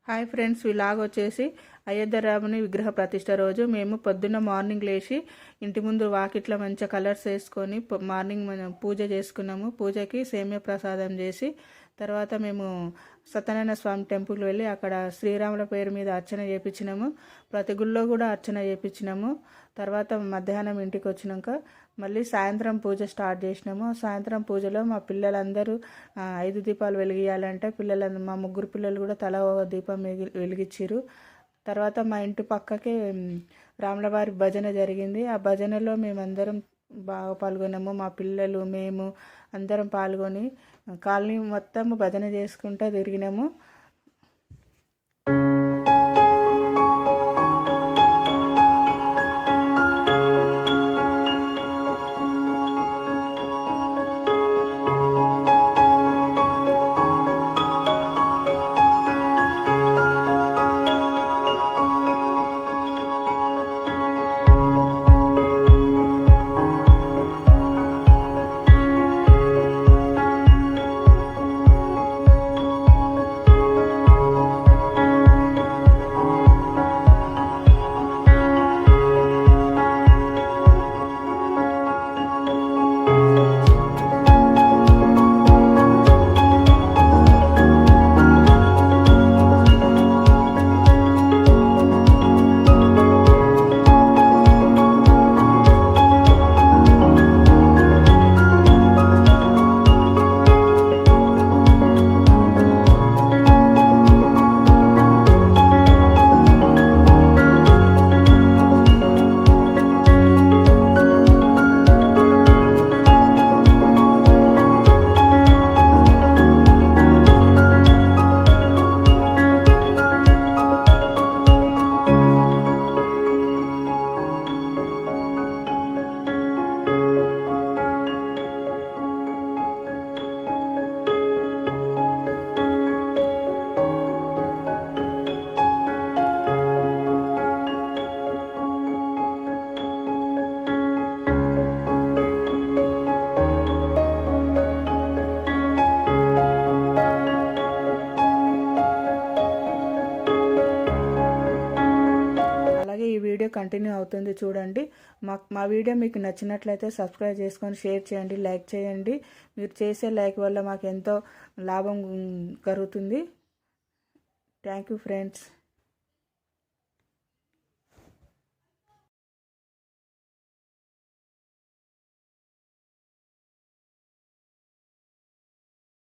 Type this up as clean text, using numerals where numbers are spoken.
Hi friends, ఇలాగ వచ్చేసి అయోధ్య రాముని విగ్రహ ప్రతిష్ట రోజు మేము పొద్దున్న మార్నింగ్ లేచి ఇంటి ముందు వాకిట్లో మంచిగా కలర్స్ వేసుకొని మార్నింగ్ మనం పూజ చేసుకున్నాము. పూజకి సేమ్య ప్రసాదం చేసి తర్వాత మేము సత్యనారాయణ స్వామి టెంపుల్కి వెళ్ళి అక్కడ శ్రీరాముల పేరు మీద అర్చన చేయించినాము. ప్రతి గుళ్ళో కూడా అర్చన చేయించినాము. తర్వాత మధ్యాహ్నం ఇంటికి వచ్చినాక మళ్ళీ సాయంత్రం పూజ స్టార్ట్ చేసినాము. సాయంత్రం పూజలో మా పిల్లలందరూ 5 దీపాలు వెలిగియాలంటే మా 3 పిల్లలు కూడా తల ఒక దీపం వెలిగించారు. తర్వాత మా ఇంటి పక్కకే రాములవారి భజన జరిగింది. ఆ భజనలో మేమందరం బాగా పాల్గొన్నాము. మా పిల్లలు మేము అందరం పాల్గొని కాలనీ మొత్తం భజన చేసుకుంటూ తిరిగినాము. ఈ వీడియో కంటిన్యూ అవుతుంది చూడండి. మా వీడియో మీకు నచ్చినట్లయితే సబ్స్క్రైబ్ చేసుకొని షేర్ చేయండి, లైక్ చేయండి. మీరు చేసే లైక్ వల్ల మాకు ఎంతో లాభం కలుగుతుంది. Thank you friends.